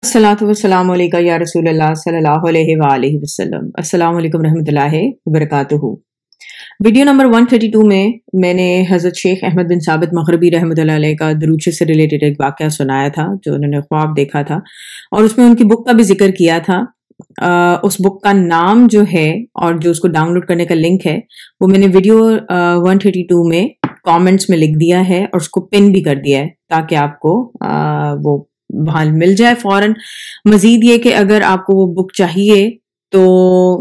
अस्सलातु वस्सलामु अलैका या रसूल अल्लाह सल्लल्लाहु अलैहि वआलिहि वसल्लम। अस्सलामु अलैकुम रहमतुल्लाहि वबरकातुहू। वीडियो नंबर 132 में मैंने हज़रत शेख अहमद बिन साबित मग़रिबी रहमतुल्लाह अलैह का दुरूद से रिलेटेड एक वाक़या सुनाया था जो उन्होंने ख्वाब देखा था और उसमें उनकी बुक का भी जिक्र किया था। उस बुक का नाम जो है और जो उसको डाउनलोड करने का लिंक है वो मैंने वीडियो 132 में कमेंट्स में लिख दिया है और उसको पिन भी कर दिया है ताकि आपको वो वहाँ मिल जाए फौरन। मजीद ये कि अगर आपको वो बुक चाहिए तो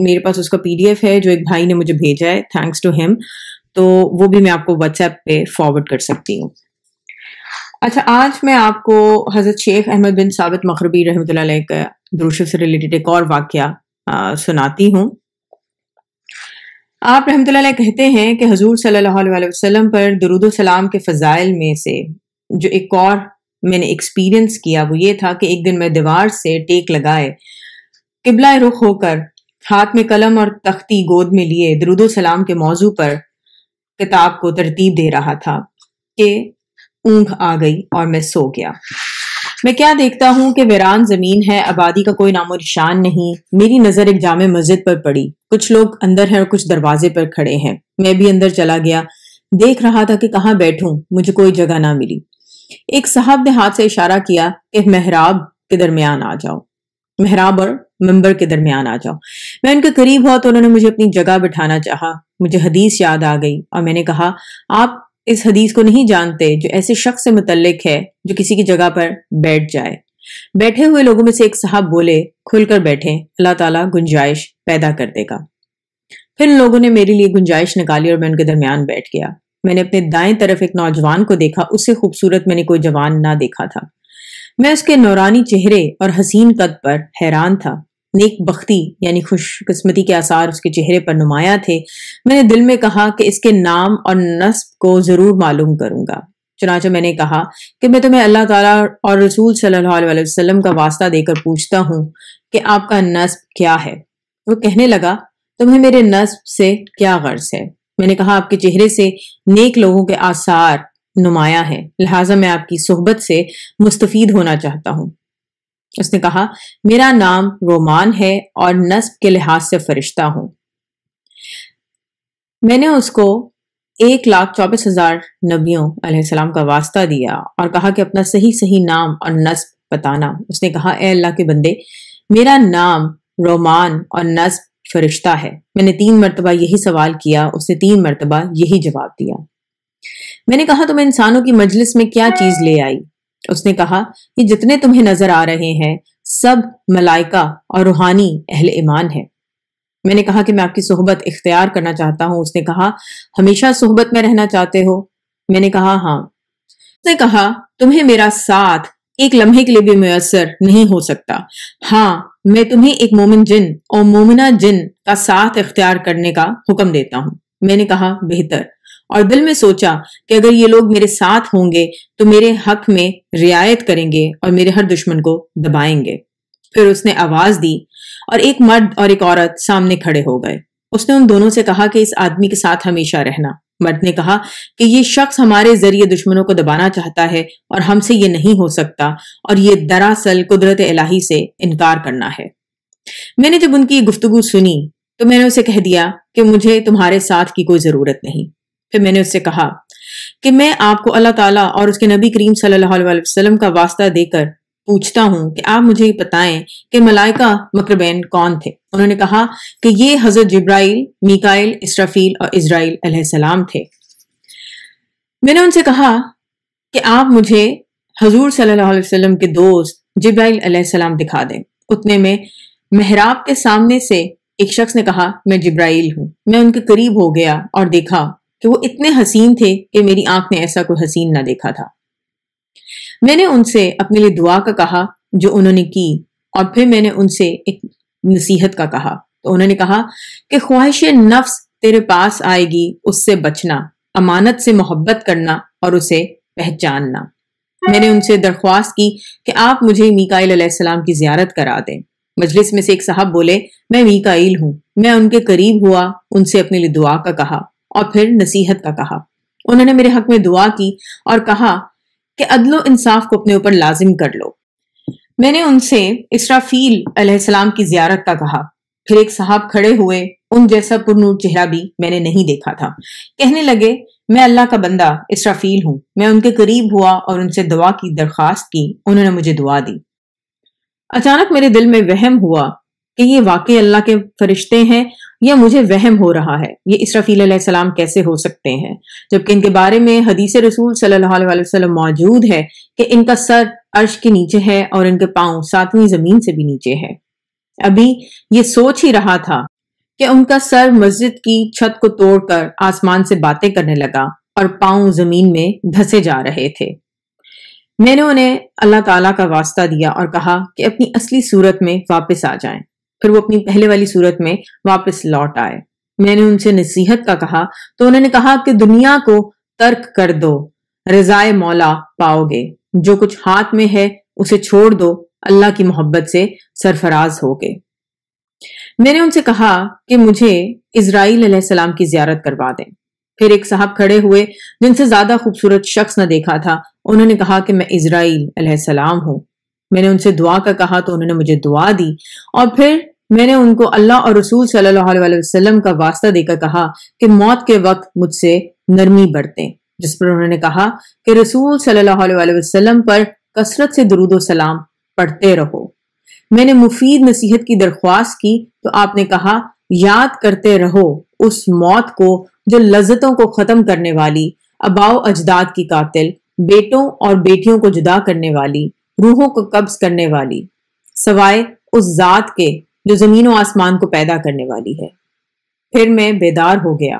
मेरे पास उसका पीडीएफ है जो एक भाई ने मुझे भेजा है, थैंक्स टू हिम, तो वो भी मैं आपको व्हाट्सएप पे फॉरवर्ड कर सकती हूँ। अच्छा, आज मैं आपको हज़रत शेख अहमद बिन साबित मग़रिबी रहमतुल्लाह अलैह का दुरूद से रिलेटेड एक और वाक़या सुनाती हूँ। आप रहमतुल्लाह अलैह कहते हैं कि हुज़ूर सल्लल्लाहु अलैहि वसल्लम पर दुरूद सलाम के फ़ज़ाइल में से जो एक और मैंने एक्सपीरियंस किया वो ये था कि एक दिन मैं दीवार से टेक लगाए किबला रुख होकर हाथ में कलम और तख्ती गोद में लिए दुरूद सलाम के मौजू पर किताब को तरतीब दे रहा था कि ऊँघ आ गई और मैं सो गया। मैं क्या देखता हूँ कि वीरान जमीन है, आबादी का कोई नामो निशान नहीं। मेरी नजर एक जामे मस्जिद पर पड़ी, कुछ लोग अंदर हैं और कुछ दरवाजे पर खड़े हैं। मैं भी अंदर चला गया, देख रहा था कि कहाँ बैठूं, मुझे कोई जगह ना मिली। एक साहब ने हाथ से इशारा किया कि मेहराब के दरमियान आ जाओ, मेहराब और मंबर के दरमियान आ जाओ। मैं उनके करीब हुआ तो उन्होंने मुझे अपनी जगह बिठाना चाहा। मुझे हदीस याद आ गई और मैंने कहा, आप इस हदीस को नहीं जानते जो ऐसे शख्स से मुतल्लिक है जो किसी की जगह पर बैठ जाए। बैठे हुए लोगों में से एक साहब बोले, खुलकर बैठे, अल्लाह ताला गुंजाइश पैदा कर देगा। फिर उन लोगों ने मेरे लिए गुंजाइश निकाली और मैं उनके दरमियान बैठ गया। मैंने अपने दाएं तरफ एक नौजवान को देखा, उससे खूबसूरत मैंने कोई जवान ना देखा था। मैं उसके नौरानी चेहरे और हसीन कद पर हैरान था। नेक बख्ती यानी खुशकिस्मती के आसार उसके चेहरे पर नुमाया थे। मैंने दिल में कहा कि इसके नाम और नस्ब को जरूर मालूम करूंगा। चुनांचे मैंने कहा कि मैं तुम्हें अल्लाह ताला और रसूल सल्लल्लाहु अलैहि वसल्लम का वास्ता देकर पूछता हूँ कि आपका नस्ब क्या है। वो कहने लगा, तुम्हें मेरे नस्ब से क्या गर्ज है? मैंने कहा, आपके चेहरे से नेक लोगों के आसार नुमाया है, लिहाजा मैं आपकी सोहबत से मुस्तफीद होना चाहता हूँ। उसने कहा, मेरा नाम रोमान है और नस्ब के लिहाज से फरिश्ता हूँ। मैंने उसको 1,24,000 नबियों अलैहिस्सलाम का वास्ता दिया और कहा कि अपना सही सही नाम और नस्ब बताना। उसने कहा, ए अल्लाह के बंदे, मेरा नाम रोमान और नस्ब फरिश्ता है। मैंने 3 मरतबा यही सवाल किया, उसने 3 मरतबा यही जवाब दिया। मैंने कहा, तुम इंसानों की मजलिस में क्या चीज ले आई? उसने कहा, ये जितने तुम्हें नजर आ रहे हैं सब मलाइका और रूहानी अहले ईमान है। मैंने कहा कि मैं आपकी सोहबत इख्तियार करना चाहता हूँ। उसने कहा, हमेशा सोहबत में रहना चाहते हो? मैंने कहा, हाँ। उसने कहा, तुम्हें मेरा साथ एक लम्हे के लिए भी मुयस्सर नहीं हो सकता। हाँ, मैं तुम्हें एक मोमिन जिन और मोमिना जिन का साथ इख्तियार करने का हुक्म देता हूँ। मैंने कहा, बेहतर, और दिल में सोचा कि अगर ये लोग मेरे साथ होंगे तो मेरे हक में रियायत करेंगे और मेरे हर दुश्मन को दबाएंगे। फिर उसने आवाज दी और एक मर्द और एक औरत सामने खड़े हो गए। उसने उन दोनों से कहा कि इस आदमी के साथ हमेशा रहना। मर्द ने कहा कि ये शख्स हमारे जरिए दुश्मनों को दबाना चाहता है और हमसे ये नहीं हो सकता और ये दरअसल कुदरत इलाही से इनकार करना है। मैंने जब उनकी गुफ्तगू सुनी तो मैंने उसे कह दिया कि मुझे तुम्हारे साथ की कोई जरूरत नहीं। फिर मैंने उससे कहा कि मैं आपको अल्लाह ताला और उसके नबी करीम सल्लल्लाहु अलैहि वसल्लम का वास्ता देकर पूछता हूँ कि आप मुझे बताएं कि मलाइका मकरबैन कौन थे। उन्होंने कहा कि ये हजरत जिब्राइल, मीकाइल, इसराफील और इजराइल अलैहिस्सलाम थे। मैंने उनसे कहा कि आप मुझे हुजूर सल्लल्लाहु अलैहि वसल्लम के दोस्त जिब्राइल अलैहिस्सलाम दिखा दें। उतने में मेहराब के सामने से एक शख्स ने कहा, मैं जिब्राइल हूँ। मैं उनके करीब हो गया और देखा कि वो इतने हसीन थे कि मेरी आंख ने ऐसा कोई हसीन ना देखा था। मैंने उनसे अपने लिए दुआ का कहा जो उन्होंने की और फिर मैंने उनसे एक नसीहत का कहा। तो उन्होंने कहा कि ख्वाहिश नफ्स तेरे पास आएगी, उससे बचना, अमानत से मोहब्बत करना और उसे पहचानना। मैंने उनसे दरख्वास्त की कि आप मुझे मीकाइल अलैहिस्सलाम की जियारत करा दें। मजलिस में से एक साहब बोले, मैं मीकाइल हूँ। मैं उनके करीब हुआ, उनसे अपने लिए दुआ का कहा और फिर नसीहत का कहा। उन्होंने मेरे हक में दुआ की और कहा कि अदलो इंसाफ को अपने ऊपर लाजिम कर लो। میں نے ان سے اسرافیل علیہ السلام کی زیارت کا کہا۔ پھر ایک صاحب کھڑے ہوئے، ان جیسا پرنور چہرہ بھی میں نے نہیں دیکھا تھا۔ کہنے لگے، میں اللہ کا بندہ اسرافیل ہوں۔ میں ان کے قریب ہوا اور ان سے دعا کی درخواست کی۔ انہوں نے مجھے دعا دی۔ اچانک میرے دل میں وہم ہوا کہ یہ واقعی اللہ کے فرشتے ہیں یا مجھے وہم ہو رہا ہے۔ یہ اسرافیل علیہ السلام کیسے ہو سکتے ہیں، جبکہ ان کے بارے میں حدیث رسول صلی اللہ علیہ وسلم موجود ہے کہ ان کا سر عرش کے نیچے ہے اور ان کے پاؤں 7ویں زمین سے بھی نیچے ہے۔ ابھی یہ سوچ ہی رہا تھا کہ ان کا سر مسجد کی چھت کو توڑ کر آسمان سے باتیں کرنے لگا اور پاؤں زمین میں دھسے جا رہے تھے۔ میں نے انہیں اللہ تعالیٰ کا واسطہ دیا اور کہا کہ اپنی اصلی صورت میں واپس آ جائیں۔ پھر وہ اپنی پہلے والی صورت میں واپس لوٹ آئے۔ میں نے ان سے نصیحت کا کہا تو انہوں نے کہا کہ دنیا کو ترک کر دو، رضائے مولا پاؤ گے۔ جو کچھ ہاتھ میں ہے اسے چھوڑ دو، اللہ کی محبت سے سرفراز ہوگے۔ میں نے ان سے کہا کہ مجھے اسرائیل علیہ السلام کی زیارت کروا دیں۔ پھر ایک صاحب کھڑے ہوئے جن سے زیادہ خوبصورت شخص نہ دیکھا تھا۔ انہوں نے کہا کہ میں اسرائیل علیہ السلام ہوں۔ میں نے ان سے دعا کا کہا تو انہوں نے مجھے دعا دی، اور پھر میں نے ان کو اللہ اور رسول صلی اللہ علیہ وسلم کا واسطہ دے کر کہا کہ موت کے وقت مجھ سے نرمی برتیں، جس پر انہوں نے کہا کہ رسول صلی اللہ علیہ وسلم پر کثرت سے درود و سلام پڑھتے رہو۔ میں نے مفید نصیحت کی درخواست کی تو آپ نے کہا، یاد کرتے رہو اس موت کو جو لذتوں کو ختم کرنے والی، آباء و اجداد کی قاتل، بیٹوں اور بیٹیوں کو جدا کرنے والی، روحوں کو قبض کرنے والی، سوائے اس ذات کے جو زمین و آسمان کو پیدا کرنے والی ہے۔ پھر میں بیدار ہو گیا۔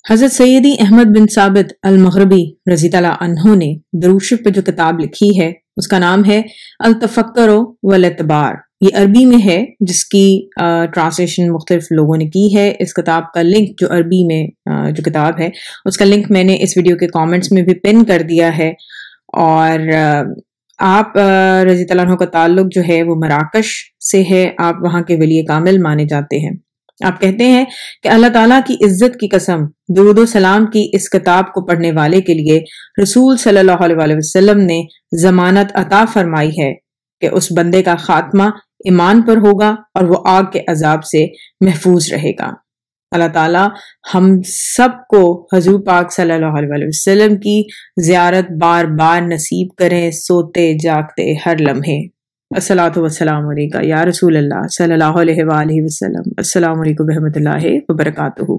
حضرت سیدی احمد بن ثابت المغربی رضی اللہ عنہ نے درود شریف پہ جو کتاب لکھی ہے اس کا نام ہے التفکر والاعتبار۔ یہ عربی میں ہے، جس کی ٹرانسلیشن مختلف لوگوں نے کی ہے۔ اس کتاب کا لنک، جو عربی میں جو کتاب ہے اس کا لنک میں نے اس ویڈیو کے کامنٹس میں بھی پن کر دیا ہے۔ اور آپ رضی اللہ عنہ کا تعلق جو ہے وہ مراکش سے ہے، آپ وہاں کے ولی کامل مانے جاتے ہیں۔ آپ کہتے ہیں کہ اللہ تعالیٰ کی عزت کی قسم، درود و سلام کی اس کتاب کو پڑھنے والے کے لیے رسول صلی اللہ علیہ وسلم نے ضمانت عطا فرمائی ہے کہ اس بندے کا خاتمہ ایمان پر ہوگا اور وہ آگ کے عذاب سے محفوظ رہے گا۔ اللہ تعالیٰ ہم سب کو حضور پاک صلی اللہ علیہ وسلم کی زیارت بار بار نصیب کریں، سوتے جاگتے ہر لمحے۔ الصلاۃ والسلام علیکہ یا رسول اللہ صلی اللہ علیہ وآلہ وسلم۔ السلام علیکم ورحمۃ اللہ وبرکاتہ۔